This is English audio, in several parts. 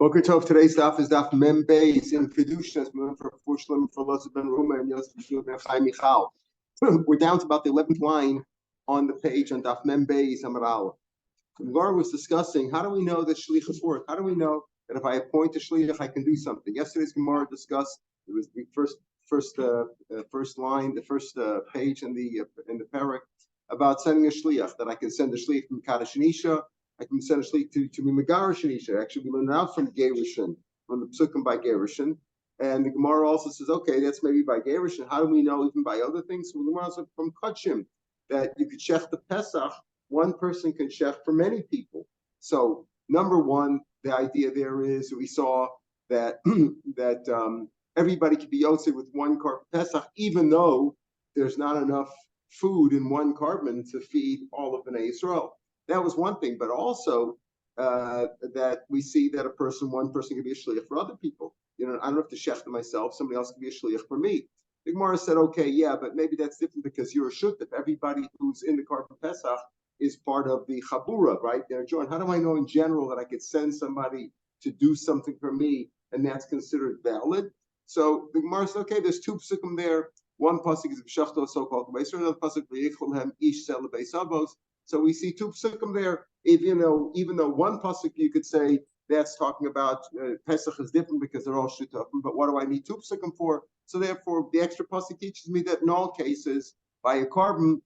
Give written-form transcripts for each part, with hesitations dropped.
Boker Tov, today's daf is daf Mem Beis in קידושין, as we learned for Fushlim, for Loza Ben Ruma, and Yosef Ben Chaim Michal. We're down to about the 11th line on the page on daf Mem Beis Amaral. The Gemara was discussing, how do we know that shlichus work? How do we know that if I appoint a shliach, I can do something? Yesterday's Gemara discussed, it was the first line, the first page in the parak about sending a shliach, that I can send a shliach from Kaddish Nisha. I can send a shliach to be Megarish Nisha. Actually, we learned out from Gerushin, from the Psukim by Gerushin. And the Gemara also says, okay, that's maybe by Gerushin. How do we know even by other things? Well, the Gemara says from Kachim, that you could shech the Pesach, one person can shech for many people. So, number one, the idea there is, we saw that everybody could be yotze with one korban Pesach, even though there's not enough food in one korban to feed all of Bnei Yisrael. That was one thing, but also that we see that one person can be a shliach for other people. You know, I don't have to shech to myself. Somebody else can be a shliach for me. The Gemara said, okay, yeah, but maybe that's different because you're a shutef. Everybody who's in the korban Pesach is part of the chabura, right? They're joined. How do I know in general that I could send somebody to do something for me and that's considered valid? So the Gemara said, okay, there's two psukim there. One pasuk is b'shachto so-called beiser, another pasuk v'yichol ish sel beisavos. So we see two psukim there. Even though one pasuk you could say that's talking about Pesach is different because they're all shutafim, but what do I need two psukim for? So therefore, the extra pasuk teaches me that in all cases, by a korban,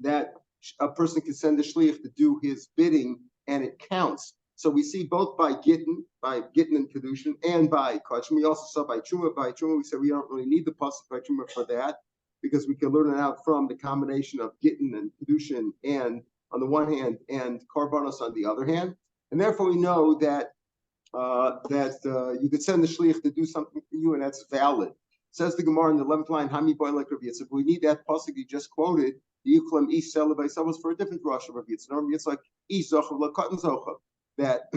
that a person can send a shliach to do his bidding, and it counts. So we see both by Gittin and קידושין, and by Kachim. We also saw by Truma. By Truma, we said we don't really need the pasuk by Truma for that, because we can learn it out from the combination of Gittin and קידושין, and on the one hand, and Karbanos on the other hand. And therefore we know that you could send the shliach to do something for you, and that's valid. Says the Gemara in the 11th line, Hami boy like Rav Yitzchak. We need that pasuk you just quoted, the Yuklam Ish Selabay Savos, for a different Rosh of Rav Yitzchak. It's like Ish Zochav Lakatan Zochav, that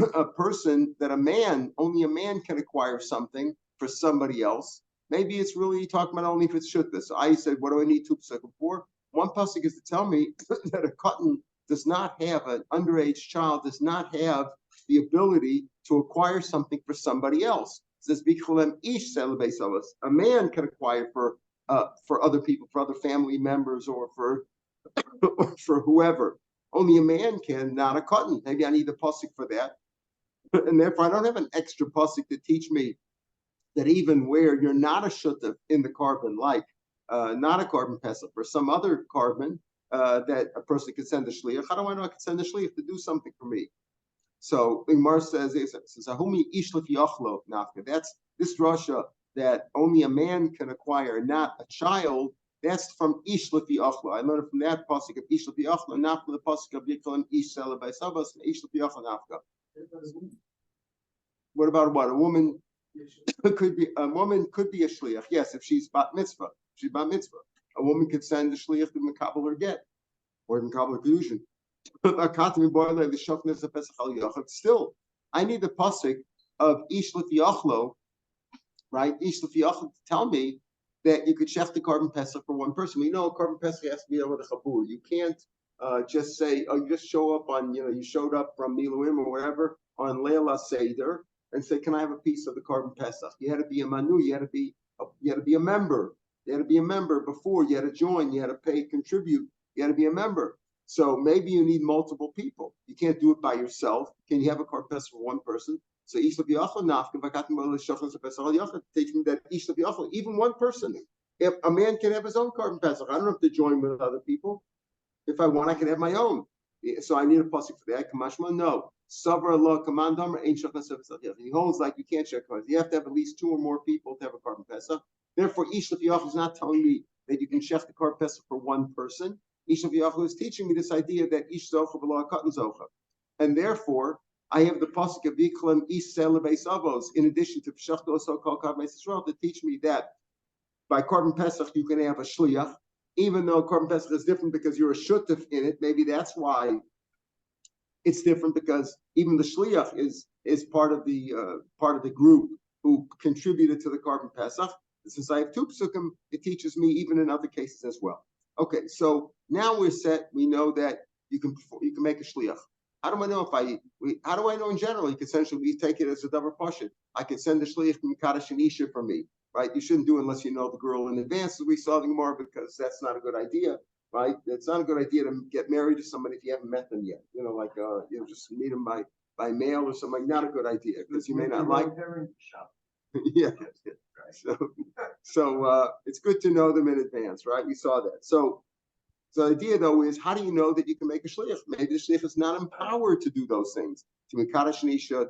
only a man can acquire something for somebody else. Maybe it's really talking about only if it's shutah. So I said, what do I need two psukim for? One pasuk is to tell me that a katan does not have, an underage child does not have the ability to acquire something for somebody else. It says, ish a man can acquire for other people, for other family members, or for whoever. Only a man can, not a katan. Maybe I need a pasuk for that. And therefore, I don't have an extra pasuk to teach me that even where you're not a shutef in the korban, like not a korban Pesach, or some other korban, that a person can send a shliach. How do I know I can send a shliach to do something for me? So Ingmar says, "Ahumi ish lefiachlo nafka." That's this drasha that only a man can acquire, not a child. That's from ish lefiachlo. I learned from that pasuk of ish lefiachlo, not from the pasuk of yikolim ish sela by sabas and ish lefiachlo nafka. What about what? A woman could be a shliach. Yes, if she's bat mitzvah. She's bat mitzvah. A woman could send a shliach to Makabel or get, or even Kabel or קידושין. Still, I need the pasuk of ish lefiachlo, right? Ish lefiachlo to tell me that you could shech the korban Pesach for one person. We know a korban Pesach has to be over the chabur. You can't just say, oh, you just show up on, you showed up from Miluim or wherever on Leila Seder and say, can I have a piece of the korban Pesach? You had to be a manu. You had to be a member. You had to be a member before. You had to join. You had to pay, contribute. You had to be a member. So maybe you need multiple people. You can't do it by yourself. Can you have a korban Pesach for one person? So teach me that even one person. If a man can have his own korban Pesach, I don't have to join with other people. If I want, I can have my own. So I need a pasuk for that. Kamashma, no. Savra Allah commandam ain't shachas. He holds like you can't share korban. You have to have at least two or more people to have a korban Pesach. Therefore, ish lefiachlo is not telling me that you can shech the korban Pesach for one person. Ish lefiachlo is teaching me this idea that ish zochav v'lo katan zochav, and therefore I have the pasuk of yiklam ish sel beisavos in addition to p'shachto so-called korban Yisrael to teach me that by korban Pesach you can have a shliach, even though korban Pesach is different because you're a shutef in it. Maybe that's why it's different, because even the shliach is part of the group who contributed to the korban Pesach. Since I have two psukim, it teaches me even in other cases as well. Okay, so now we're set. We know that you can make a shliach. How do I know how do I know in general? You can essentially take it as a double pashut. I can send a shliach from קידושין isha for me, right? You shouldn't do it unless you know the girl in advance, as we saw the Gemara, because that's not a good idea, right? It's not a good idea to get married to somebody if you haven't met them yet. Just meet them by mail or something. Not a good idea, because you may not like. Yeah. So it's good to know them in advance, right? We saw that. So the idea, though, is how do you know that you can make a shliach? Maybe the shliach is not empowered to do those things. To make קידושין isha,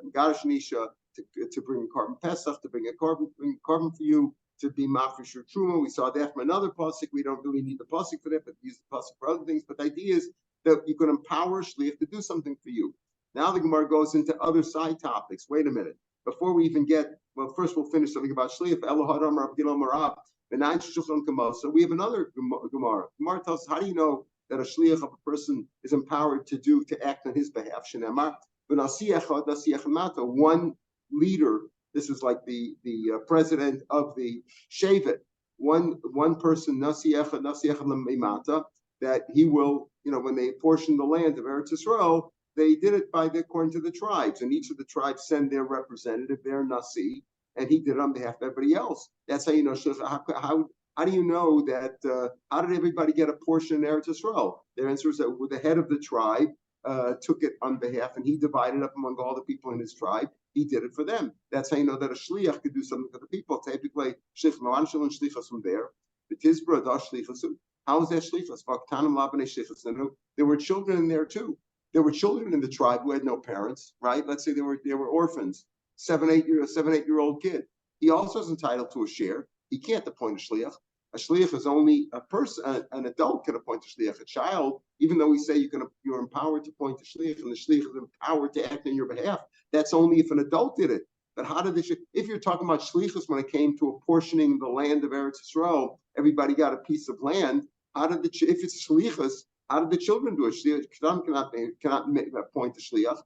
to bring a carbon pesach, to bring a carbon for you, to be mafresh or truma. We saw that from another pasuk. We don't really need the pasuk for that, but use the pasuk for other things. But the idea is that you can empower a shliach to do something for you. Now the Gemara goes into other side topics. Wait a minute. Before we even first we'll finish something about shliach. So we have another Gemara. Gemara tells us, how do you know that a shliach of a person is empowered to act on his behalf? One leader, this is like the president of the shevet, one person, that he will, when they portion the land of Eretz Yisrael, they did it according to the tribes, and each of the tribes send their representative, their nasi, and he did it on behalf of everybody else. That's how you know. How do you know that? How did everybody get a portion in Eretz Yisrael? Their answer is that the head of the tribe took it on behalf, and he divided up among all the people in his tribe. He did it for them. That's how you know that a shliach could do something for the people. Typically, shlichas from there. How is that shlichas? There were children in there too. There were children in the tribe who had no parents, right? Let's say they were orphans. 7-8-year-old kid. He also is entitled to a share. He can't appoint a shliach. A shliach is only a person. An adult can appoint a shliach. A child, even though we say you're empowered to appoint a shliach, and the shliach is empowered to act on your behalf, that's only if an adult did it. But how did if you're talking about shlichus when it came to apportioning the land of Eretz Yisrael, everybody got a piece of land. If it's shlichus, how did the children do it? Shliach cannot appoint a shliach.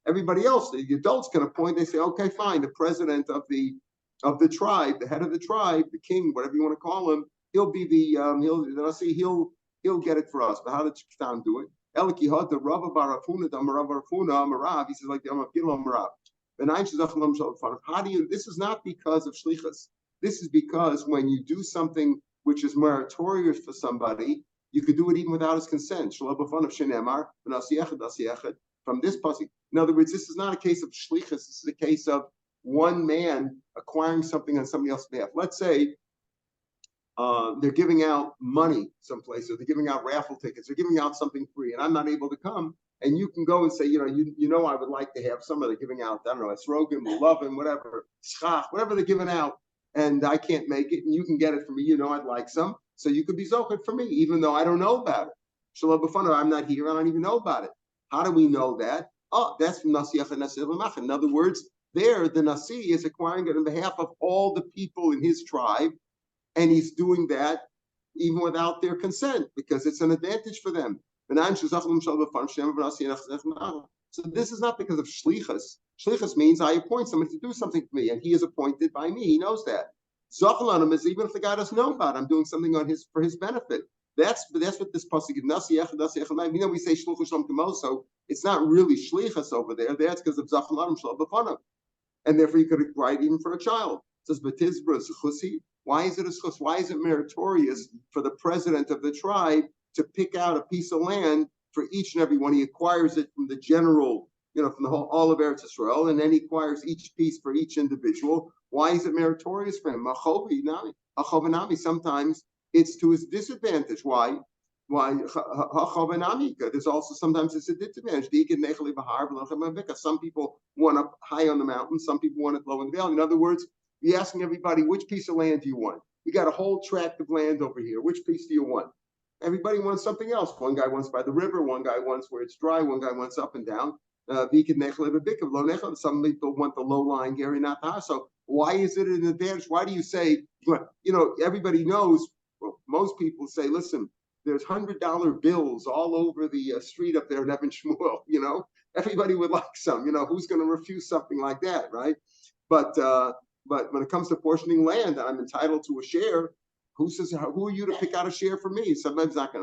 Everybody else, the adults can appoint. They say, okay, fine. The president of the tribe, the head of the tribe, the king, whatever you want to call him, he'll be he'll get it for us. But how did Shkatan do it? Elikihot, the Rav Barafuna, the Amarav, he says like the Amakilam Amarav. How do you? This is not because of shlichus. This is because when you do something which is meritorious for somebody, you could do it even without his consent. From this pasuk. In other words, this is not a case of shlichus. This is a case of one man acquiring something on somebody else's behalf. Let's say they're giving out money someplace, or they're giving out raffle tickets, they're giving out something free, and I'm not able to come. And you can go and say, I would like to have somebody giving out, I don't know, esrogim, lovin, whatever, schach, whatever they're giving out, and I can't make it, and you can get it for me. I'd like some, so you could be zochet for me, even though I don't know about it. Shalom b'fanav, I'm not here, I don't even know about it. How do we know that? Oh, that's from Nasiach and Nasi L'mach. In other words, the Nasi is acquiring it on behalf of all the people in his tribe, and he's doing that even without their consent, because it's an advantage for them. So this is not because of shlichus. Shlichus means I appoint somebody to do something for me, and he is appointed by me. He knows that. Zochelanim is even if the guy doesn't know about it, I'm doing something for his benefit. That's what this pasuk is. We say shluch shalom kamoso. It's not really shlichus over there. That's because of Zochelanim shalom b'fanav, and therefore you could write even for a child. It says betizbra zechusi. Why is it a schus? Why is it meritorious for the president of the tribe to pick out a piece of land for each and every one? He acquires it from the general, from the whole all of Eretz Yisrael, and then he acquires each piece for each individual. Why is it meritorious for him? Sometimes it's to his disadvantage. Why? There's also sometimes it's a disadvantage. Some people want up high on the mountain, some people want it low in the valley. In other words, you're asking everybody, which piece of land do you want? We got a whole tract of land over here. Which piece do you want? Everybody wants something else. One guy wants by the river, one guy wants where it's dry, one guy wants up and down. Some people want the low-lying area, not the house. So why is it an advantage? Why do you say, everybody knows, well, most people say, listen, there's $100 bills all over the street up there in Evan Shmuel, everybody would like some, who's going to refuse something like that, right? But when it comes to portioning land, I'm entitled to a share. Who says, who are you to pick out a share for me? Sometimes I can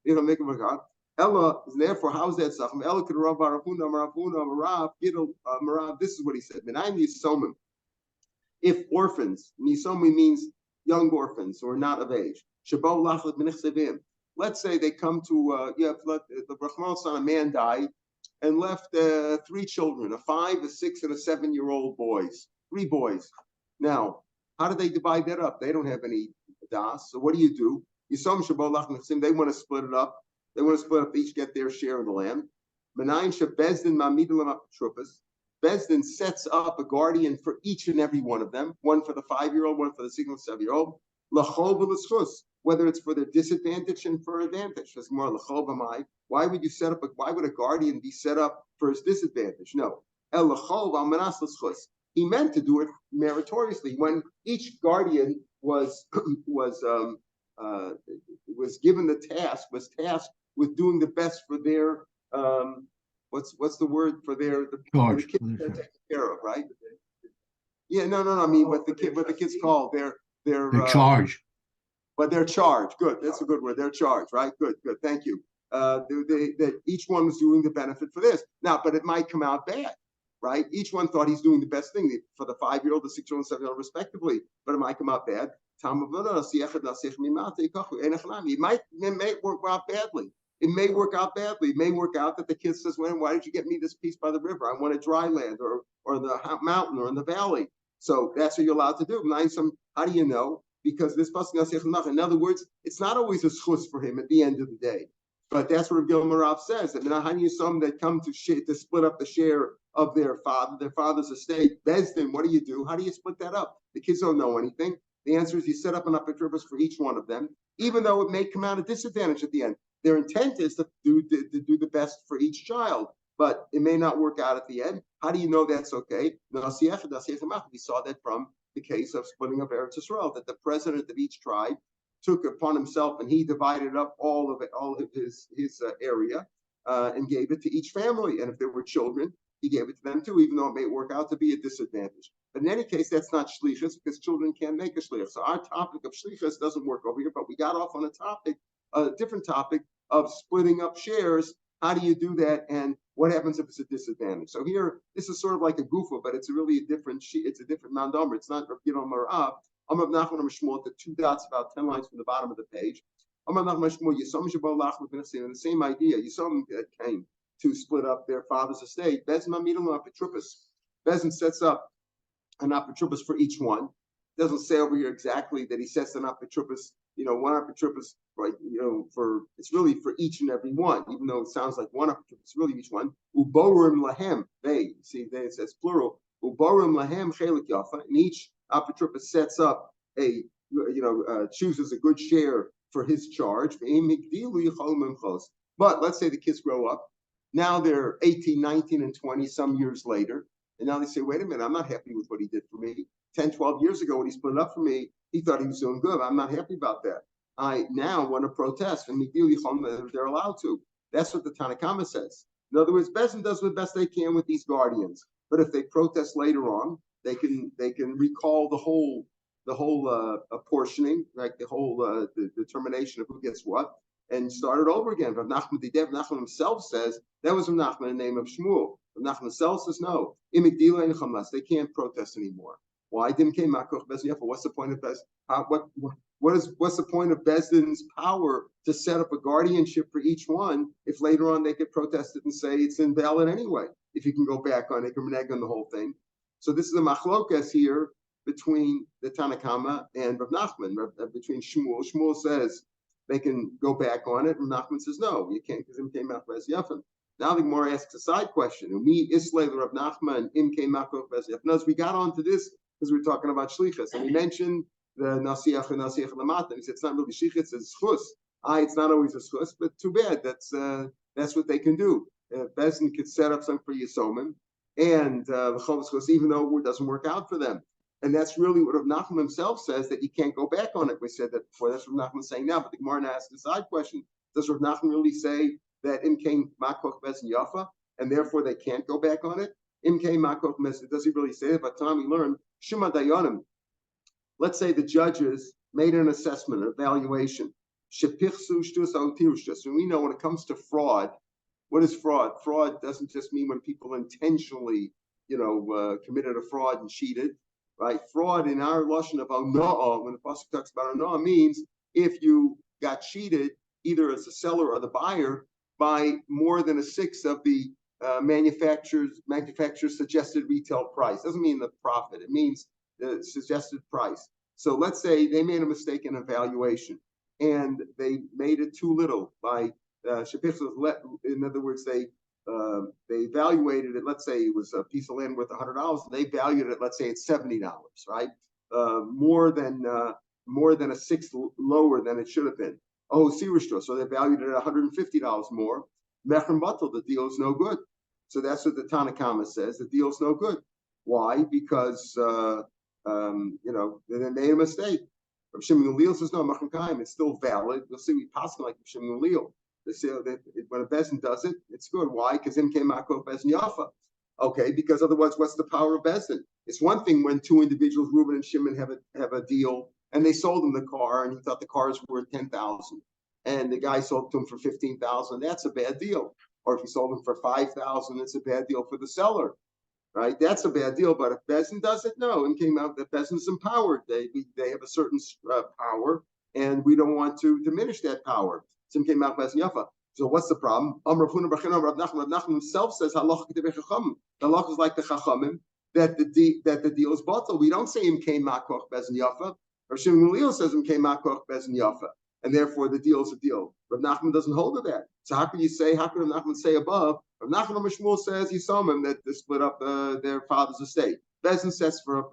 make a regard. Ella, therefore, how's that sachem? Ella could Rav Arafuna, Marav, Gidel, Marav. This is what he said. Menayim Yisomim. If orphans, Nisomi means young orphans or not of age. Shabo lachlet b'nichsevim. Let's say they come to the Rahman son, a man died and left 3 children, a 5, a 6, and a 7-year-old boys. 3 boys. Now, how do they divide that up? They don't have any das. So what do? Yisom shabo lachlet b'nichsevim. They want to split it up. They want to split up, each get their share of the land. Menayin shebezdin mamidim apotropos. Bezdin sets up a guardian for each and every one of them, one for the 5-year-old, one for the 6 and 7-year-old. L'chol v'l'schus, whether it's for their disadvantage and for advantage. That's more l'chol b'mai. Why would a guardian be set up for his disadvantage? No. El l'chol v'almanas l'schus. He meant to do it meritoriously. When each guardian was given the task, was tasked with doing the best for their what's the word for the kids they're taken care of, right? Yeah, no. I mean, what the kids call their charge. But they're charged. Good, that's a good word. They're charged, right? Good. Thank you. That each one was doing the benefit for this. Now, but it might come out bad, right? Each one thought he's doing the best thing for the 5-year-old, the 6-year-old, and 7-year-old, respectively. But it might come out bad. It may work out badly. It may work out badly. It may work out that the kid says, "Well, why did you get me this piece by the river? I want a dry land or the mountain or in the valley." So that's what you're allowed to do. How do you know? Because this in other words, it's not always a schus for him at the end of the day. But that's what Gilmarav says. That some that come to split up the share of their father's estate. Bezdin, what do? How do you split that up? The kids don't know anything. The answer is you set up an apotropos for each one of them, even though it may come out a disadvantage at the end. Their intent is to do the best for each child, but it may not work out at the end. How do you know that's okay? We saw that from the case of splitting up Eretz Yisrael, that the president of each tribe took upon himself and he divided up all of his area and gave it to each family. And if there were children, he gave it to them too, even though it may work out to be a disadvantage. But in any case, that's not shlichus because children can't make a shlichus. So our topic of shlichus doesn't work over here, but we got off on a different topic of splitting up shares. How do you do that, and what happens if it's a disadvantage? So here, this is sort of like a gufa, but it's really a different sheet. It's a different mandomer. It's not Gidon Marav. Amar Nachman Mishmol, the 2 dots about 10 lines from the bottom of the page. Amar Nachman Mishmol, Yisom Shabal Lachman B'Nesim, the same idea. Yisom came to split up their father's estate. Bezin Mamidum Apotropos. Bezin sets up an apotropos for each one. It doesn't say over here exactly that he sets an apotropos, one apotropos, right? It's really for each and every one, even though it sounds like one apotropos, it's really each one. Uborim lahem, it says plural. Uborim lahem chelik yafa, and each apotropos sets up chooses a good share for his charge. But let's say the kids grow up. Now they're 18, 19, and 20 some years later. And now they say, wait a minute, I'm not happy with what he did for me. 10, 12 years ago, when he split it up for me, he thought he was doing good. I'm not happy about that. I now want to protest, and they're allowed to. That's what the Tanakhama says. In other words, Bezin does the best they can with these guardians. But if they protest later on, they can recall the whole apportioning, like the whole the determination of who gets what, and start it over again. Rav Nachman himself says that was Rav Nachman in the name of Shmuel. Rav Nachman himself says no. They can't protest anymore. Why? What's the point of Bezdin? What's the point of Bezdin's power to set up a guardianship for each one if later on they could protest it and say it's invalid anyway? If you can go back on it, can renege on the whole thing. So this is a machlokas here between the Tanakhama and Rav Nachman, between Shmuel. Shmuel says they can go back on it, and Nachman says no, you can't because Im Kei Makov Es Yafim. Now the Gemara asks a side question. Umi Islay Rav Nachman Im Kei Makov Es Yafim. As we got onto this because we were talking about shlichus, and we mentioned the nasiach and lamata. And he said it's not really shlichus, it's schus. It's not always a schus, but too bad. That's what they can do. Bezdin could set up something for Yisomim, and even though it doesn't work out for them. And that's really what Rav Nachman himself says, that you can't go back on it. We said that before. That's what Rav Nachman saying now. But the Gemara now asks the side question: does Rav Nachman really say that Im Kain Makoch Bezdin Yafa, and therefore they can't go back on it? Im Kain Makoch Bezdin. Does he really say that? But Tom, we learned Shema Dayanim. Let's say the judges made an assessment, an evaluation, Shepichsu shtus autirshtus. And we know when it comes to fraud, what is fraud? Fraud doesn't just mean when people intentionally, committed a fraud and cheated, right? Fraud in our lashon of ona'ah, when the pasuk talks about ona'ah, means if you got cheated, either as the seller or the buyer, by more than a sixth of the manufacturer's suggested retail price. Doesn't mean the profit. It means the suggested price. So let's say they made a mistake in evaluation and they made it too little by in other words, they evaluated it. Let's say it was a piece of land worth $100. They valued it. Let's say it's $70, right? More than a sixth lower than it should have been. Oh, so they valued it at $150 more. Mechem batal, the deal is no good. So that's what the Tanakama says. The deal's no good. Why? Because they made a mistake. Rav Shimon Gamliel says no, Mechem Kaim, it's still valid. We'll see we pass like Rav Shimon Gamliel. They say that when a bezin does it, it's good. Why? Because him came makov bezin yafa. Okay, because otherwise, what's the power of bezin? It's one thing when two individuals, Reuben and Shimon, have a deal, and they sold him the car, and he thought the car was worth $10,000, and the guy sold to him for $15,000. That's a bad deal. Or if he sold him for $5,000, it's a bad deal for the seller, right? That's a bad deal. But if bezin does it, no. And came out that bezin is empowered. They have a certain power, and we don't want to diminish that power. So what's the problem? Rav Nachman himself says halacha the halacha is like the chachamim that the deal is batal. We don't say him came makoch bezin yafa. Rav Shimon Gamliel says him came makoch bezin yafa, and therefore the deal is a deal. Rav Nachman doesn't hold to that. So how can Rav Nachman say above? Rav Nachman Mishmul says he saw him that they split up their father's estate. Bezin sets for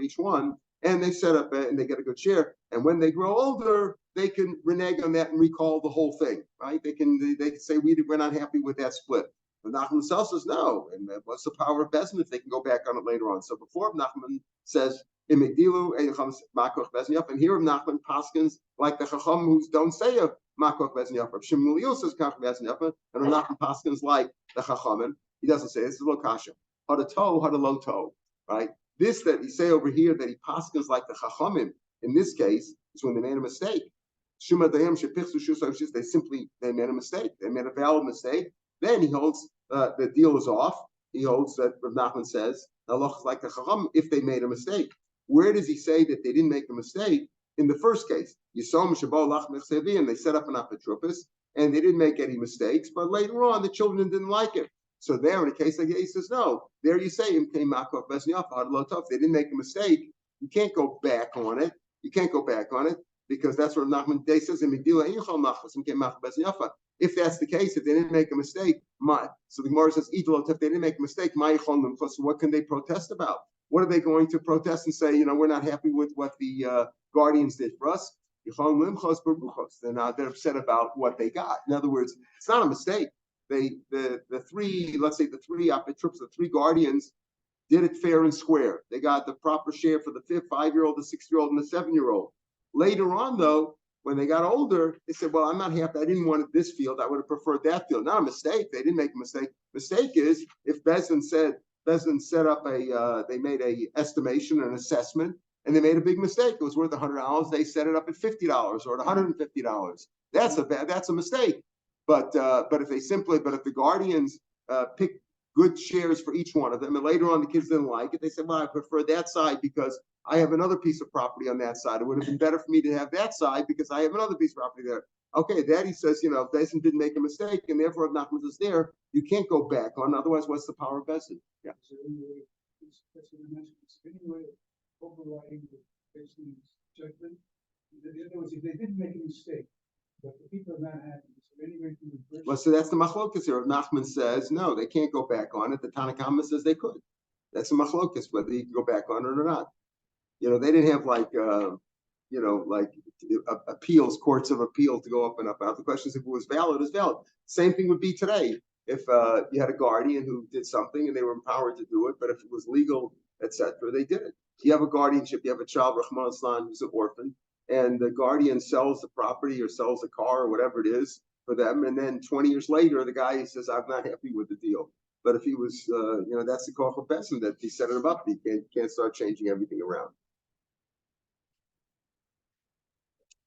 each one, and they set up and they get a good share. And when they grow older, they can renege on that and recall the whole thing, right? They can say we're not happy with that split. But Nachman himself says no. And what's the power of bezin if they can go back on it later on? So before Nachman says imegdilu makoch bezin yaf, and here Nachman paskins like the chacham who don't say a makoch bezin yaf. Shimon Gamliel says makoch bezin yaf, and Nachman paskins like the chachamim. He doesn't say this is lo kasha. How to toe, how to low toe, right? This that he say over here that he paskins like the chachamim in this case is when they made a mistake. They made a mistake. They made a valid mistake. Then he holds the deal is off. He holds that Rav Nachman says Allah is like the chacham if they made a mistake. Where does he say that they didn't make a mistake? In the first case, and they set up an apotropos and they didn't make any mistakes, but later on the children didn't like it. So there, in a case like that, he says no. There you say if they didn't make a mistake, you can't go back on it. You can't go back on it. Because that's what Nachman Day says in Megillah. If that's the case, if they didn't make a mistake, so the Gemara says, if they didn't make a mistake, what can they protest about? What are they going to protest and say? We're not happy with what the guardians did for us. They're upset about what they got. In other words, it's not a mistake. The three apotropos, the three guardians did it fair and square. They got the proper share for the 5-year-old, the 6-year-old, and the 7-year-old. Later on, though, when they got older, they said, well, I'm not happy. I didn't want this field. I would have preferred that field. Not a mistake. They didn't make a mistake. Mistake is if Bezin set up they made a estimation, an assessment, and they made a big mistake. It was worth $100. They set it up at $50 or at $150. That's a mistake. But if the guardians pick good shares for each one of them, and later on the kids didn't like it, they said, well, I prefer that side because I have another piece of property on that side. It would have been better for me to have that side because I have another piece of property there. Okay, that he says, Bezin didn't make a mistake, and therefore if Nachman is there, you can't go back on. Otherwise, what's the power of Bezin? Yeah. So any way of overriding the Bezin's judgment? In other words, if they didn't make a mistake, but the people are not happy, is there any way to reverse? Well, so that's the machlokas here. Nachman says no, they can't go back on it. The Tanakama says they could. That's the machlokas whether you can go back on it or not. They didn't have appeals, courts of appeal to go up and up out. The question is if it was valid, it's valid. Same thing would be today. If you had a guardian who did something and they were empowered to do it, but if it was legal, etc., they did it. You have a guardianship, you have a child, Rahman Islam, who's an orphan, and the guardian sells the property or sells the car or whatever it is for them, and then 20 years later, the guy says, I'm not happy with the deal. But if he was, that's the call for Besson, that he set it up. He can't start changing everything around.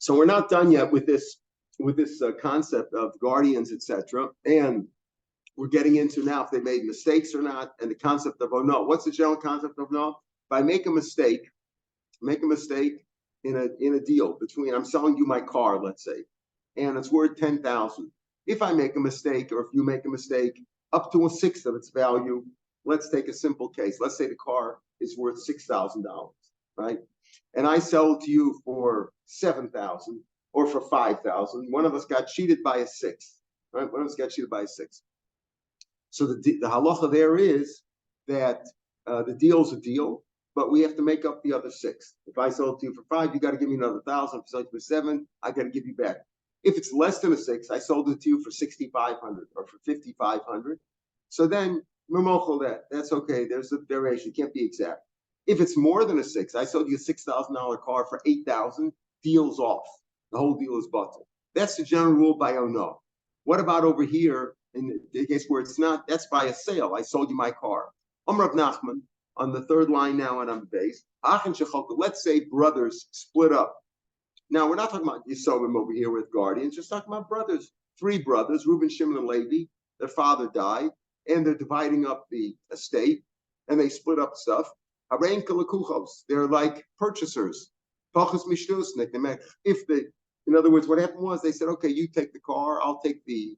So we're not done yet with this concept of guardians, etc. And we're getting into now if they made mistakes or not, and the concept of no. What's the general concept of no? If I make a mistake in a deal between I'm selling you my car, let's say, and it's worth 10,000. If I make a mistake, or if you make a mistake, up to a sixth of its value. Let's take a simple case. Let's say the car is worth $6,000, right? And I sell it to you for 7,000 or for 5,000. One of us got cheated by a sixth, right? One of us got cheated by a sixth. So the halacha there is that the deal's a deal, but we have to make up the other six. If I sell it to you for 5, you got to give me another 1,000. If I sell it for 7, I got to give you back. If it's less than a 6, I sold it to you for 6,500 or for 5,500. So then that. That's okay. There's a variation. It can't be exact. If it's more than a 6, I sold you a $6,000 car for 8,000. Deal's off. The whole deal is buttoned. That's the general rule by no. What about over here in the case where it's not? That's by a sale. I sold you my car. Rav Nachman on the third line now and on the base. Let's say brothers split up. Now we're not talking about Yisovim over here with guardians. Just talking about brothers. 3 brothers, Reuben, Shimon, and Levi. Their father died. And they're dividing up the estate, and they split up stuff. They're like purchasers. In other words, what happened was they said, okay, you take the car, I'll take the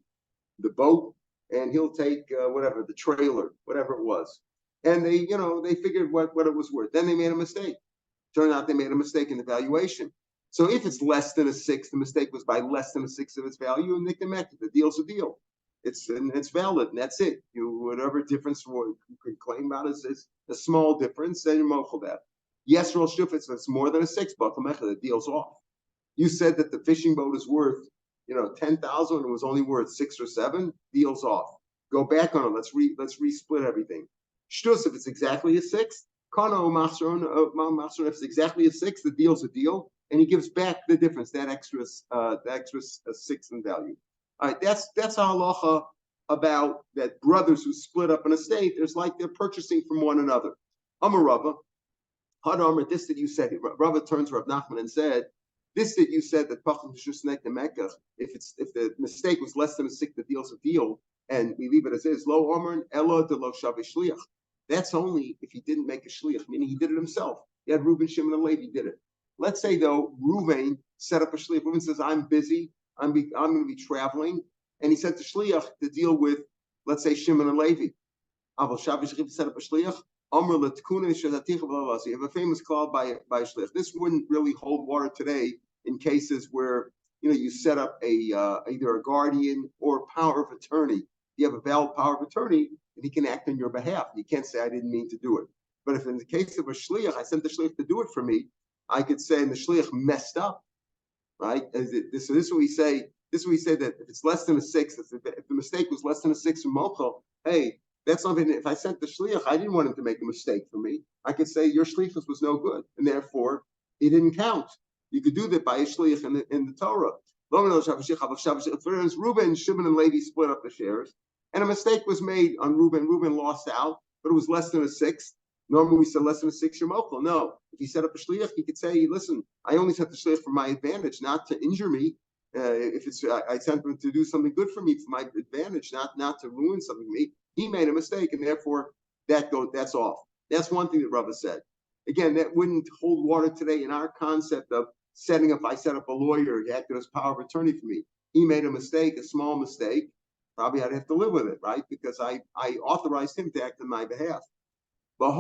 boat, and he'll take whatever, the trailer, whatever it was. And they figured what it was worth. Then they made a mistake. Turned out they made a mistake in the valuation. So if it's less than a sixth, the mistake was by less than a sixth of its value, and the deal's a deal. It's valid, and that's it. Whatever difference you can claim about is a small difference, then you're mochel that. Yes, Rosh Shufetz, it's more than a 6, but the deal's off. You said that the fishing boat is worth, 10,000, and it was only worth 6 or 7. Deal's off. Go back on it. Let's resplit everything. Shtus, if it's exactly a 6, if it's exactly a 6, the deal's a deal, and he gives back the difference, that extra 6 in value. All right, that's halacha about that brothers who split up an estate. There's like they're purchasing from one another. Amar Rava, Hadamar, this that you said. Rava turns to Rav Nachman and said, this that you said that if the mistake was less than a 6, the deal's a deal, and we leave it as is. Lo Amar Elo de Lo Shavi Shliach. That's only if he didn't make a shliach, meaning he did it himself. He had Reuben, Shimon, and Levi did it. Let's say though Reuben set up a shliach. Reuben says, "I'm busy. I'm going to be traveling," and he said to shliach to deal with, let's say, Shimon and Levi. Aval Shavi Shliach set up a shliach. Amr letkuna shadaticha v'lavasi. You have a famous call by a shliach. This wouldn't really hold water today in cases where you set up either a guardian or power of attorney. You have a valid power of attorney, and he can act on your behalf. You can't say I didn't mean to do it. But if in the case of a shliach, I sent the shliach to do it for me, I could say, and the shliach messed up. Right? So this is what we say. This is what we say that if it's less than a 6, if the mistake was less than a 6 from mochel, hey, that's something. If I sent the shliach, I didn't want him to make a mistake for me. I could say your shlichus was no good, and therefore it didn't count. You could do that by a shliach in the Torah. For instance, Reuben, Shimon, and Levi split up the shares, and a mistake was made on Reuben. Reuben lost out, but it was less than a 6. Normally we said less than a 6 year mochel. No, if he set up a shliach, he could say, "Listen, I only sent the shliach for my advantage, not to injure me. If it's I sent him to do something good for me, for my advantage, not to ruin something for me. He made a mistake, and therefore that's off." That's one thing that Rava said. Again, that wouldn't hold water today in our concept of setting up. I set up a lawyer, he acted as power of attorney for me. He made a mistake, a small mistake. Probably I'd have to live with it, right? Because I authorized him to act on my behalf. And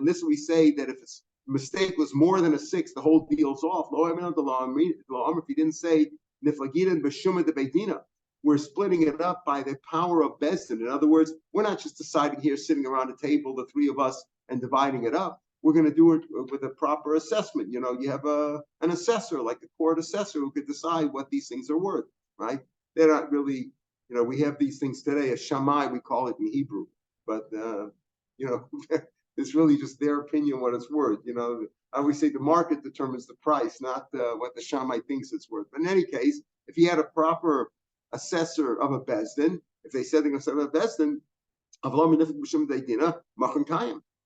this we say that if his mistake was more than a 6, the whole deal's off. If he didn't say we're splitting it up by the power of Bezdin. In other words, we're not just deciding here, sitting around a table, the 3 of us, and dividing it up. We're going to do it with a proper assessment. You have an assessor, like a court assessor, who could decide what these things are worth, right? They're not really, we have these things today, a shamai, we call it in Hebrew. But, it's really just their opinion what it's worth. I always say the market determines the price, not what the Shammai thinks it's worth. But in any case, if you had a proper assessor of a Bezdin, if they said they're going to set up a Bezdin,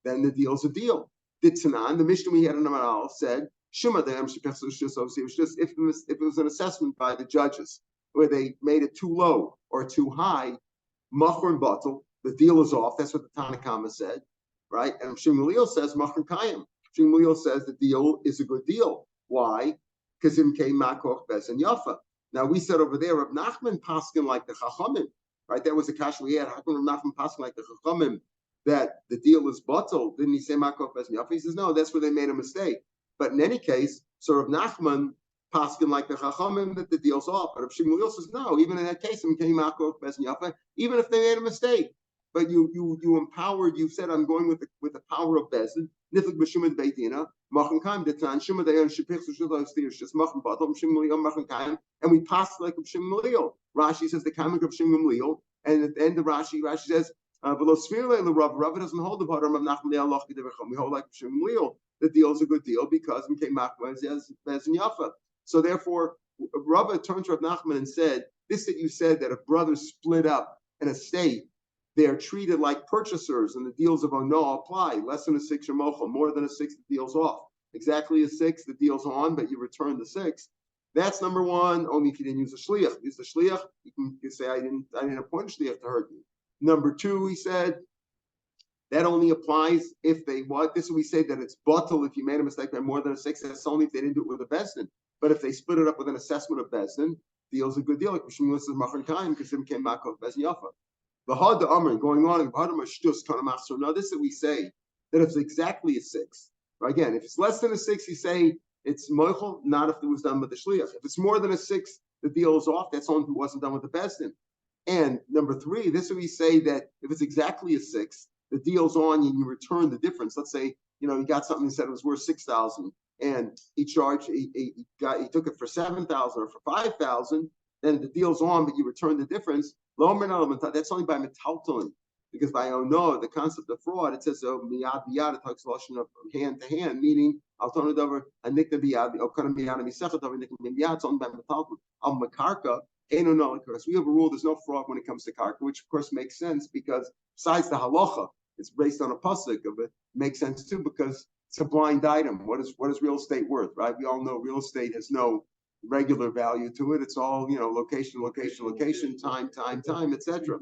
then the deal's a deal. The Mishnah we had in the Maral said Shuma de Am Shepech Shus Osi. It was just if it was an assessment by the judges where they made it too low or too high, Machar and Batal, the deal is off. That's what the Tanakama said, right? And Shmuel says Machar Kayim. Shmuel says the deal is a good deal. Why? Because him came Makoch Bez and Yafa. Now we said over there, Rav Nachman Paskin like the Chachamim, right? That was the kash we had. How come Rav Nachman Paskin like the Chachamim that the deal is Batal? Didn't he say Makoch Bez and Yafa? He says no, that's where they made a mistake. But in any case, so Rav Nachman Paskin like the Chachamim that the deal's off. But if Shmuel says no, even in that case, him came Makoch Bez and Yafa, even if they made a mistake. But you empowered. You said I'm going with the power of Bezin. Niflik b'shumad beitina machan kaim detan shumad dayan shepich sushul stirs just machan batom shimulio machan kaim, and we pass like shimulio. Rashi says the kaimik of shimulio, and at the end of Rashi says below sphere the Rav doesn't hold the bottom of Nachman le'aloch k'devechom. We hold like shimulio. The deal's a good deal because we came Machman as Bezin Yafa. So therefore, Rav turned to Rav Nachman and said, "This that you said that if brothers split up an estate, they are treated like purchasers, and the deals of ono apply. Less than a 6 or mochel, more than a 6, the deal's off. Exactly a 6, the deal's on, but you return the 6. That's number one. Only if you didn't use a shliach. Use the shliach, you can say I didn't appoint a shliach to hurt you. Number two, he said that only applies if they what. This we say that it's bottle if you made a mistake by more than a 6. That's only if they didn't do it with a bezdin. But if they split it up with an assessment of bezdin, deal's a good deal. Like Shmuel says machan kaim because him came makov bezdin yafa. The hard the amr going on in now this that we say that if it's exactly a 6. Right? Again, if it's less than a 6, you say it's mochel, not if it was done with the shliach. If it's more than a 6, the deal is off. That's only if it wasn't done with the bezdin. And number 3, this we say that if it's exactly a 6, the deal's on and you return the difference. Let's say you got something and said it was worth 6,000, and he charged he took it for 7,000 or for 5,000. Then the deal's on, but you return the difference. That's only by metaltalin, because by ono, the concept of fraud, it says miyad biyad. It talks lotion of hand to hand, meaning I'll turn it over a nikna biyad, or kind of miyad misechet over nikna biyad. It's only by metaltalin. Al makarka ain't no. We have a rule. There's no fraud when it comes to karka, which of course makes sense because besides the halacha, it's based on a pasuk of it. Makes sense too because it's a blind item. What is real estate worth, right? We all know real estate has no regular value to it. It's all location, time, etc.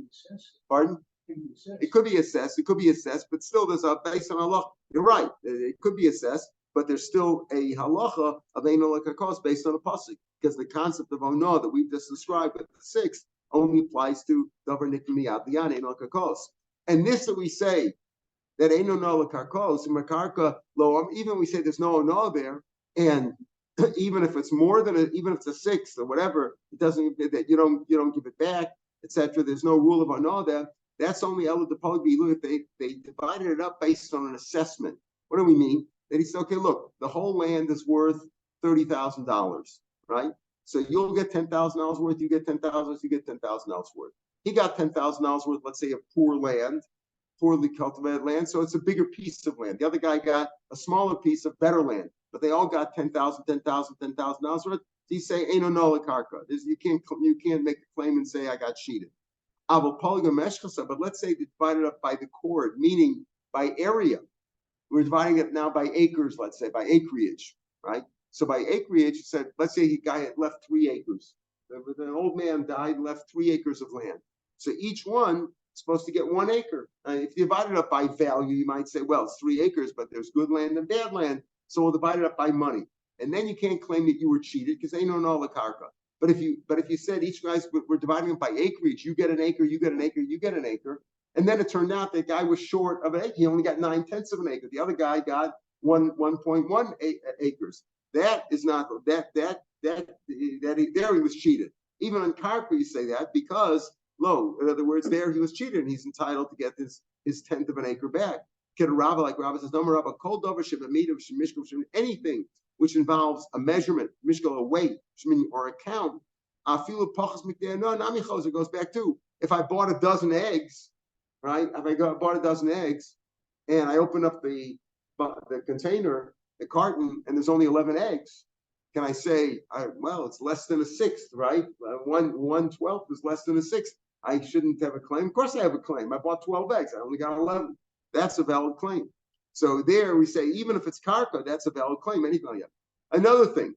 Pardon? It could be assessed. But still there's a based on halacha. You're right. It could be assessed, but there's still a halacha of eino lekakos based on a pasuk, because the concept of ono that we've just described at the 6 only applies to davar nikmi adliyan eino lekakos. And this that we say that eino no lekakos makarka lo, even we say there's no ono there, and even if it's more than even if it's a 6 or whatever, it doesn't that you don't give it back, etc. There's no rule of ono there. That's only elu the polybilu if they divided it up based on an assessment. What do we mean? That he said, okay, look, the whole land is worth $30,000, right? So you'll get $10,000 worth. You get $10,000. You get $10,000 worth. He got $10,000 worth. Let's say of poorly cultivated land. So it's a bigger piece of land. The other guy got a smaller piece of better land. But they all got $10,000 worth. You say ain't no karka. You can't make a claim and say I got cheated. But let's say they divided up by the cord, meaning by area. We're dividing it now by acres. Let's say by acreage, right? So by acreage, it said let's say the guy had left 3 acres. The old man died, left 3 acres of land. So each one is supposed to get 1 acre. If you divide it up by value, you might say, well, it's 3 acres, but there's good land and bad land. So we'll divide it up by money, and then you can't claim that you were cheated because they don't know the karka. But if you said each guy's we're dividing it by acreage, you get an acre, you get an acre, you get an acre, and then it turned out that guy was short of an acre. He only got 9/10 of an acre. The other guy got 1.1 acres. That is not there he was cheated. Even on karka you say that because in other words, there he was cheated and he's entitled to get his 10th of an acre back. Like Rabbi says, anything which involves a measurement, a weight, or a count, it goes back to if I bought a dozen eggs, right? If I bought a dozen eggs and I open up the container, the carton, and there's only 11 eggs, can I say, it's less than a 1/6, right? 1/12 is less than a 1/6. I shouldn't have a claim. Of course I have a claim. I bought 12 eggs. I only got 11. That's a valid claim. So there we say, even if it's karka, that's a valid claim. Anything like that. Another thing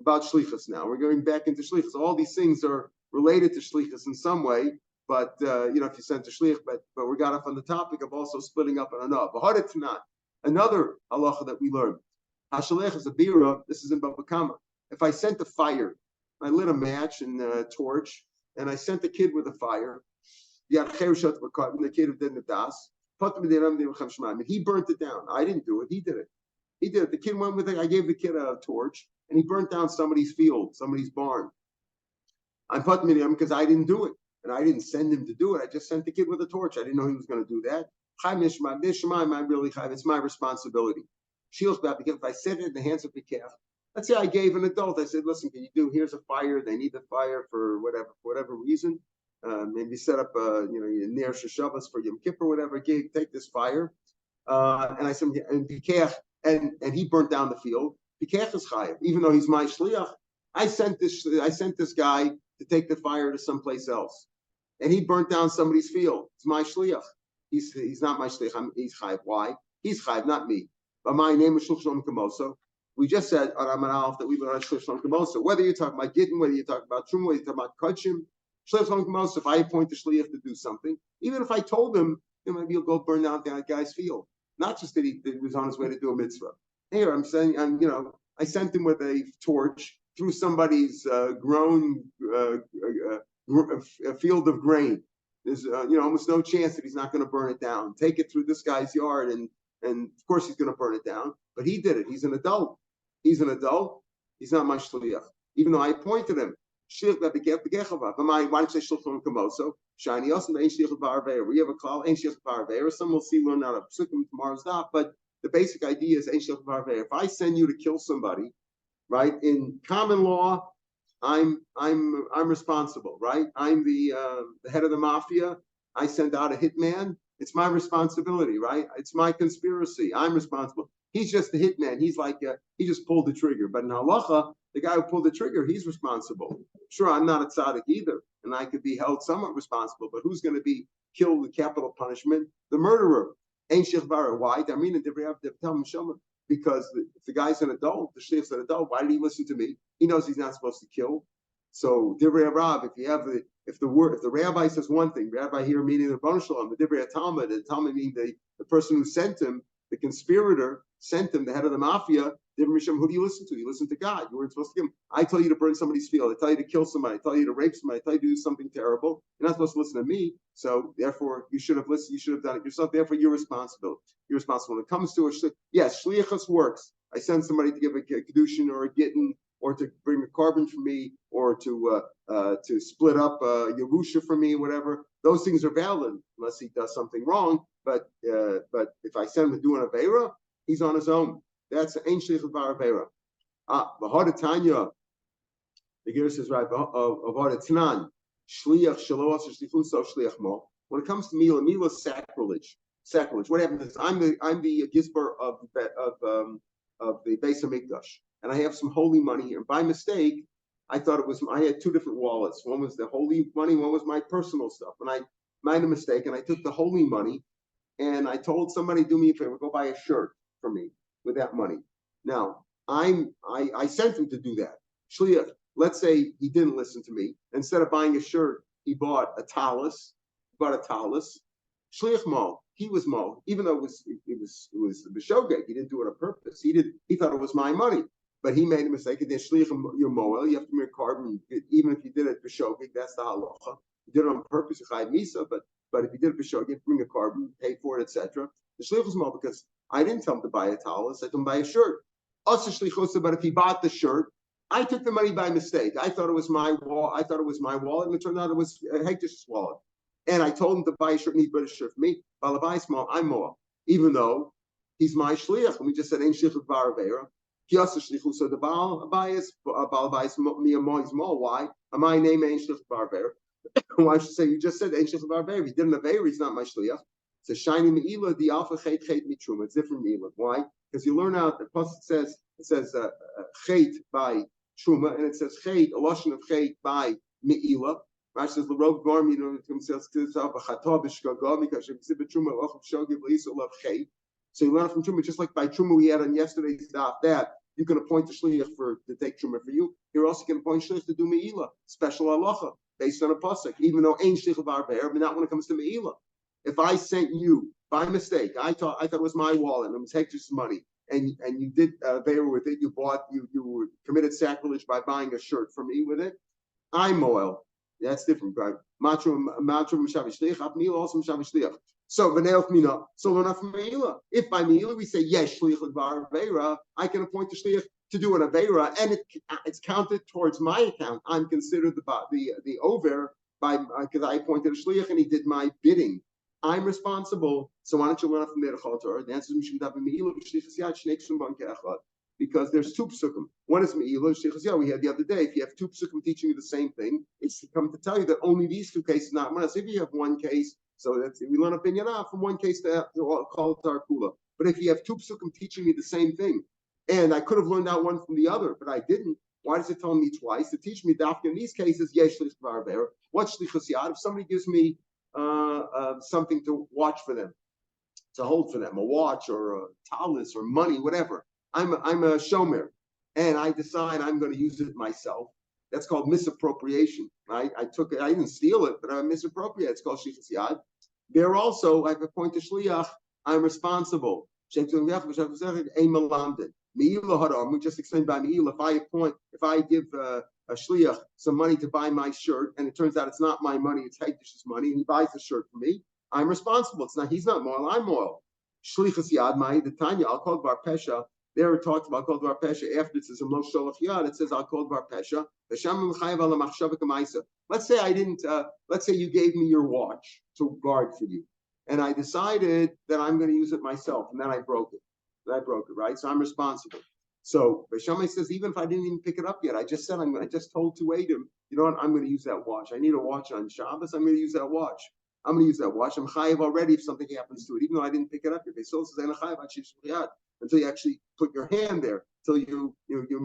about shlichus now. We're going back into shlichus. All these things are related to shlichus in some way, but if you send to shlich, but we got off on the topic of also splitting up on another. Another halacha that we learned. Hashalech is a bira. This is in Bava Kama. If I sent a fire, I lit a match and a torch, and I sent a kid with a fire. The kid did the das. And he burnt it down. I didn't do it. He did it. He did it. The kid went with it. I gave the kid a torch, and he burnt down somebody's field, somebody's barn. I'm putting him because I didn't do it, and I didn't send him to do it. I just sent the kid with a torch. I didn't know he was going to do that. It's my responsibility. If I set it in the hands of the calf, let's say I gave an adult. I said, "Listen, can you do? Here's a fire. They need the fire for whatever reason. Maybe set up near Shashavas for Yom Kippur, whatever. Take this fire." And I said, and Pikach, and he burnt down the field. Pikach is chayav, even though he's my shliach. I sent this guy to take the fire to someplace else, and he burnt down somebody's field. It's my shliach. He's not my shliach. He's chayav. Why? He's chayav, not me. But my name is Shulchan Kamoso. We just said on Amalaf that we learn Shulchan Kamoso. Whether you're talking about Gittin, whether you're talking about Truma, whether you're talking about Kachim, Shulchan Kamoso. If I appoint the shliach to do something, even if I told him, maybe he'll go burn down that guy's field. Not just that he was on his way to do a mitzvah. Here I'm saying, I sent him with a torch through somebody's grown a field of grain. There's almost no chance that he's not going to burn it down. Take it through this guy's yard, and of course he's going to burn it down. But he did it. He's an adult. He's an adult. He's not my shliach, even though I appointed him. Why don't you say shulchan kamoso? Shiny also ain't shliach ba'arveir. We have a call ain't shliach ba'arveir. Some will see learn out of psukim tomorrow's daf, but the basic idea is ain't shliach ba'arveir. If I send you to kill somebody, right, in common law, I'm responsible, right? I'm the head of the mafia. I send out a hitman. It's my responsibility, right? It's my conspiracy. I'm responsible. He's just the hitman. He's like he just pulled the trigger. But in halacha, the guy who pulled the trigger, he's responsible. Sure, I'm not a tzaddik either, and I could be held somewhat responsible. But who's going to be killed with capital punishment? The murderer. Ain't shich bara. Why? Because if the guy's an adult, the shlich's an adult. Why did he listen to me? He knows he's not supposed to kill. So divrei Rav, if the rabbi says one thing, rabbi here meaning the Rebbeinu Shalom, the divrei Talmud, the Talmud meaning the person who sent him, the conspirator sent him, the head of the mafia. Who do you listen to? You listen to God. You weren't supposed to give him. I tell you to burn somebody's field. I tell you to kill somebody. I tell you to rape somebody. I tell you to do something terrible. You're not supposed to listen to me. So therefore, you should have listened. You should have done it yourself. Therefore, you're responsible. You're responsible. When it comes to a shliach, yes, shliachus works. I send somebody to give a קידושין or a gittin, or to bring a carbon for me, or to split up Yerusha for me, whatever. Those things are valid unless he does something wrong. But if I send him to do an aveira, he's on his own. That's an ancient shliach bar aveira. Tanya, the Gemara says right of Tanan, shliach shelo aser shlichuso shliach mo. When it comes to mila is sacrilege. Sacrilege. What happens is I'm the gizbar of the Beis Hamikdash, and I have some holy money here. By mistake, I thought I had two different wallets. One was the holy money, one was my personal stuff. And I made a mistake, and I took the holy money, and I told somebody, do me a favor, go buy a shirt for me with that money. Now, I sent him to do that. Shliach, let's say he didn't listen to me. Instead of buying a shirt, he bought a talus. Shliach mo, he was mo, even though it was the b'shogeg. He didn't do it on purpose. He thought it was my money, but he made a mistake. And then shliach your moel, you have to make carbon, even if you did it b'shogeg. That's the halacha. You did it on purpose, you chayv misa. But if you did it b'shogeg, you have to bring a carbon, pay for it, etc. The shliach was mo because I didn't tell him to buy a talus. I told him to buy a shirt. Also shlichusa, but if he bought the shirt, I took the money by mistake. I thought it was my wallet, and it turned out it was Hekdash's wallet. And I told him to buy a shirt, and he bought a shirt for me. I'm more, even though he's my shliach. And we just said, ain't shliach bar aveira. Kiyasa shlichu. So the Baal Abayis me more, he's more. Why? My name ain't shliach bar aveira. Why should say you just said ain't shliach bar aveira? He didn't aveira, he's not my shliach. It's a shiny meila, the alpha chet mitruma. It's different meila. Why? Because you learn out the pasuk says chet by truma, and it says chet, a lashon of chet by meila. Rashi says the robe garm, himself a chatav b'shgaga because sheb'sibet truma ochel shogiv leisol of chet. So you learn from truma, just like by truma we had on yesterday's daf that You can appoint a shliach to take truma for you. You're also can appoint shliach to do meila, special halacha based on a pasuk. Even though ain't shliach of arbeir, but not when it comes to meila. If I sent you by mistake, I thought it was my wallet and it was hektish money, and you did bear with it. You committed sacrilege by buying a shirt for me with it. I'm moel. That's different, right? Matru m'shav shliach, meila also m'shav shliach. So v'neilch mina. So enough meila. If by meila we say yes shliach l'dvar aveira, I can appoint a shliach to do an aveira, and it's counted towards my account. I'm considered the over by because I appointed a shliach and he did my bidding. I'm responsible. So why don't you learn from the Torah? The answer is mishum dapim meila v'shlichas yad shnei ksum ban ke'echad. Because there's two psukim. One is meila shlichas yad. We had the other day. If you have two psukim teaching you the same thing, it's come to tell you that only these two cases not one. So if you have one case, so that's we learn opinion from one case to call it tarkula. But if you have two psukim teaching me the same thing, and I could have learned out one from the other, but I didn't. Why does it tell me twice? To teach me dafka in these cases, yesh shlichas barber. What's shlichas yad? If somebody gives me something to watch for them, to hold for them, a watch or a talus or money, whatever. I'm a shomer, and I decide I'm going to use it myself. That's called misappropriation, right? I took it, I didn't steal it, but I misappropriated. It's called shlichas yad. There also, I have a point to shliach. I'm responsible. We just explained by meila. If I give a shliach some money to buy my shirt, and it turns out it's not my money, it's Hekdish's money, and he buys the shirt for me, I'm responsible. It's not, he's not moral, I'm moral. Shlichas yad mai, the Tanya, I'll call bar pesha. There it talks about called bar pesha. After it says lo sholach yad, it says I'll call bar pesha. Let's say I didn't. Let's say you gave me your watch to guard for you, and I decided that I'm going to use it myself, and then I broke it. Right? So I'm responsible. So Beishamai says, even if I didn't even pick it up yet, I just said I just told to Adam, you know what? I'm going to use that watch. I need a watch on Shabbos. I'm going to use that watch. I'm going to use that watch. I'm chayiv already if something happens to it, even though I didn't pick it up yet. Beisol says until you actually put your hand there, until you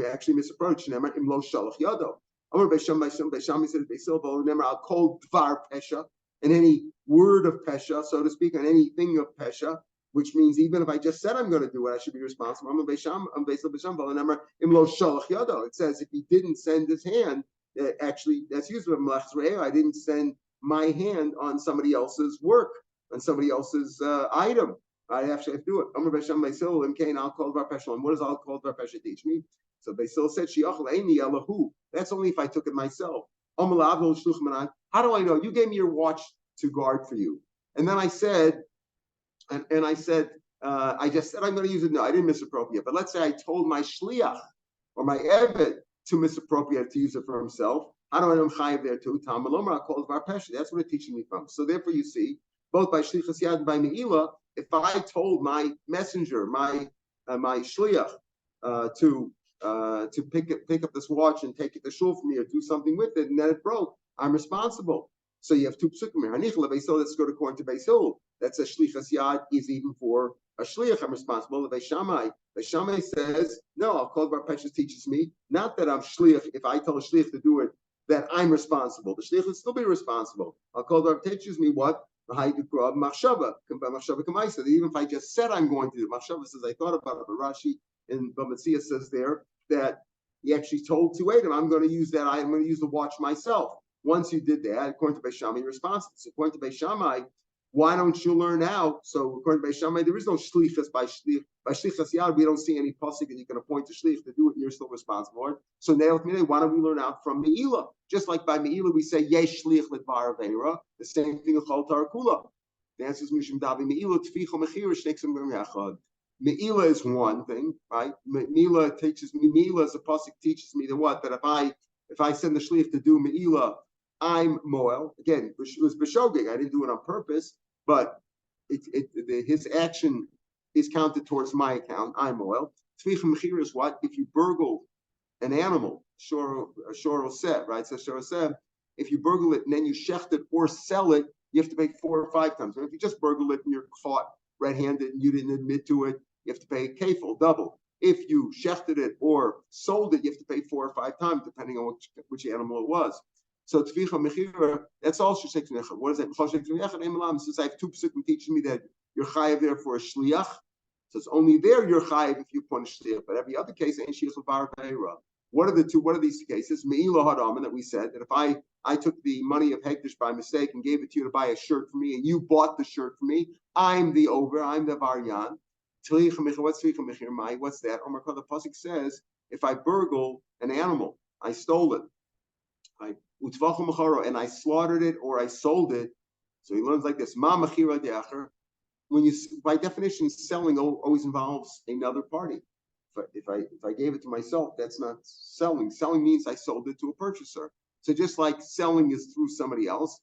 actually misapproach. Never imlo shalach yado. Amar Beishamai said Beisol, remember I'll call dvar pesha, and any word of pesha, so to speak, on anything of pesha, which means even if I just said I'm going to do it, I should be responsible. It says if he didn't send his hand, actually that's used with melech. I didn't send my hand on somebody else's work, on somebody else's item. I actually have to do it. I'll call Bar Pesha. And what does I'll call Bar Pesha teach me? So Basil said, that's only if I took it myself. How do I know? You gave me your watch to guard for you. And then I said, I said, I just said I'm going to use it. No, I didn't misappropriate. But let's say I told my shliach or my eved to misappropriate, to use it for himself. How do I know I'm chayiv there too? Tam Malomar called Bar Pesha. That's what it's teaching me from. So therefore, you see, both by shlichas yad and by meila, if I told my messenger, my shliach, to pick up this watch and take it to shul for me or do something with it, and then it broke, I'm responsible. So you have two psukim here. Let's go according to Beisil. That's a shlichas yad is even for a shliach. I'm responsible. The Beishamai says, no, I'll call Bar Pesha teaches me, not that I'm shliach. If I tell a shliach to do it, that I'm responsible. The shliach will still be responsible. I'll call Bar teaches me what? Even if I just said I'm going to do it, Machshava says I thought about it, but Rashi in Bamatzia says there that he actually told to Adam, I'm going to use that. I'm going to use the watch myself. Once you did that, according to Beishamai, you're responsible. So according to Beishamai, why don't you learn out? So according to Beishamai, there is no shlichus by shlichas yad. We don't see any pasuk that you can appoint a shlich to do it, and you're still responsible. So why don't we learn out from meila? Just like by meila we say yesh shlich l'dvar aveira. The same thing with chol tarakula. The answer is mishum davi meila tficha mechira shneksem yachad. Meila is one thing, right? Meila teaches me. Meila as a pasuk teaches me that what? That if I send the shlich to do meila, I'm moel. Again, it was b'shogeg. I didn't do it on purpose, but his action is counted towards my account. I'm moel. Tficha mechira is what? If you burgle an animal, shor set, right? So shor set. If you burgle it and then you shecht it or sell it, you have to pay 4 or 5 times. And if you just burgle it and you're caught red-handed and you didn't admit to it, you have to pay kefil, double. If you shechted it or sold it, you have to pay 4 or 5 times, depending on which animal it was. So tficha mechira, that's all sheshek nechad. What is that? Since I have 2 psukim teaching me that you're chayav there for a shliach, So it's only there you're chayiv if you punish shliach. But every other case, ain't shliach l'var veira. What are these cases? Me'ila hadaman that we said that if I took the money of Hekdesh by mistake and gave it to you to buy a shirt for me, and you bought the shirt for me, I'm the varyan. What's that? The pasuk says, if I burgle an animal, I stole it, and I slaughtered it or I sold it. So he learns like this: Ma machira de'acher. When you, by definition, selling always involves another party. If I gave it to myself, that's not selling. Selling means I sold it to a purchaser. So just like selling is through somebody else,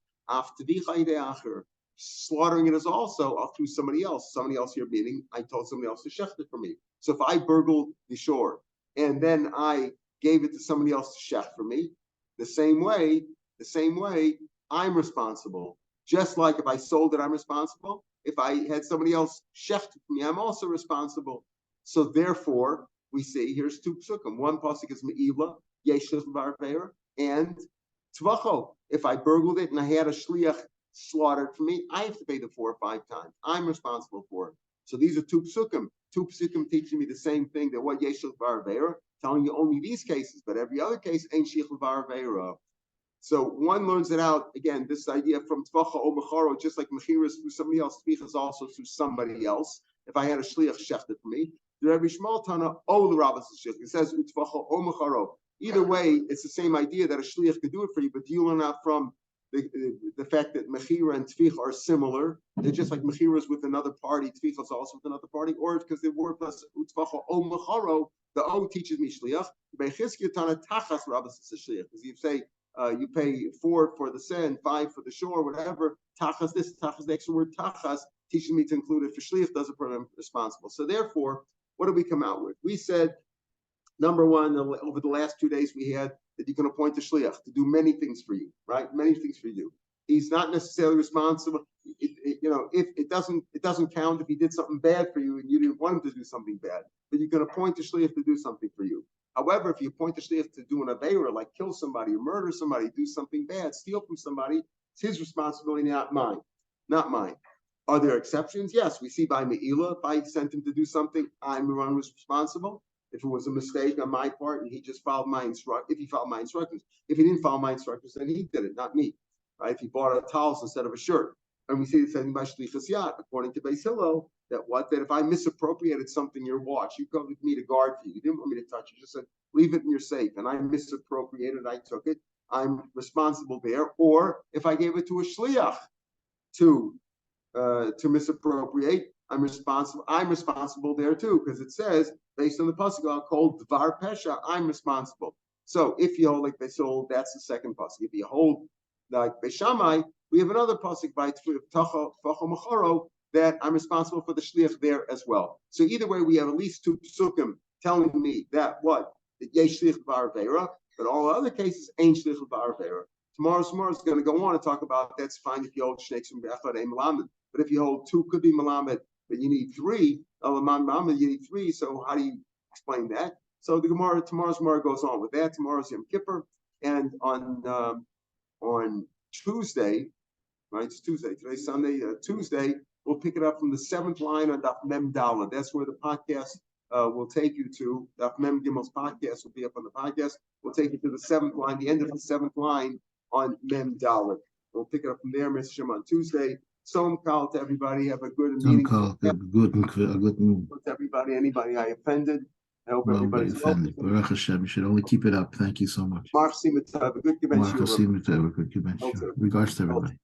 slaughtering it is also through somebody else. Somebody else here meaning I told somebody else to shecht it for me. So if I burgled the shore and then I gave it to somebody else to shecht for me, the same way, I'm responsible. Just like if I sold it, I'm responsible. If I had somebody else shecht for me, I'm also responsible. So therefore, we see here's two psukim. One pasuk is me'ila, yesh l'var veira, and tvacho. If I burgled it and I had a shliach slaughtered for me, I have to pay the 4 or 5 times. I'm responsible for it. So these are two psukim. Two psukim teaching me the same thing, that what yesh l'var veira, telling you only these cases, but every other case ain't shich l'var veira. So one learns it out, again, this idea from tvacha o mecharo, just like mechira is through somebody else, tvicha is also through somebody else. If I had a shliach shechted for me, the Rabbi Shmuel Tana, the Rabbis shliach. It says utvacha o mecharo. Either way, it's the same idea that a shliach could do it for you, but you learn out from the fact that mechira and tvicha are similar. They're just like mechira is with another party, tvicha is also with another party, or because the word plus utvacha o mecharo, the o teaches me shliach. Bechizkiya Tana tachas Rabbis shliach, because you say. You pay 4 for the sand, 5 for the shore, whatever. Tachas this, tachas the extra word tachas teaches me to include it for shliach does it, I'm responsible. So therefore, what did we come out with? We said, number one, over the last 2 days we had that you can appoint a shliach to do many things for you, right? Many things for you. He's not necessarily responsible. If it doesn't count if he did something bad for you and you didn't want him to do something bad, but you can appoint a shliach to do something for you. However, if you appoint a shliach to do an aveira, like kill somebody, or murder somebody, do something bad, steal from somebody, it's his responsibility, not mine. Not mine. Are there exceptions? Yes, we see by Me'ila, if I sent him to do something, I'm the one who's responsible. If it was a mistake on my part and he just followed my instructions, if he followed my instructions. If he didn't follow my instructions, then he did it, not me. Right? If he bought a towel instead of a shirt. And we see the same by Shlichus Yad, according to Beis Hillel, that if I misappropriated something in your watch, you come with me to guard for you. You didn't want me to touch it. You just said, leave it in your safe. And I misappropriated, I took it. I'm responsible there. Or if I gave it to a shliach to misappropriate, I'm responsible there too, because it says, based on the pasuk, I'll call dvar pesha, I'm responsible. So if you hold like Beis Hillel, that's the second pasuk. If you hold like Beis Shammai, we have another pasuk by Tacha Macharo that I'm responsible for the shliach there as well. So either way, we have at least 2 psukim telling me that yesh shliach b'ar veira, but all other cases ain't shliach b'ar veira. Tomorrow is going to go on and talk about that's fine if you hold shnei from be'echad ein melamed, but if you hold 2 could be melamed, but you need 3 melamed, you need 3. So how do you explain that? So the tomorrow's Gemara goes on with that. Tomorrow's Yom Kippur, and on Tuesday, right? It's Tuesday. Today's Sunday. Tuesday, we'll pick it up from the 7th line on Daf Mem Daled. That's where the podcast will take you to. Daf Mem Gimel's podcast will be up on the podcast. We'll take you to the 7th line, the end of the 7th line on Mem Daled. We'll pick it up from there, Mr. Shem, on Tuesday. Som Kal to everybody. Have a good and meaningful. Good. To everybody. Anybody I offended. I hope everybody's offended. Baruch Hashem, you should only keep it up. Thank you so much. Mark Simita, have a good convention. Regards to everybody.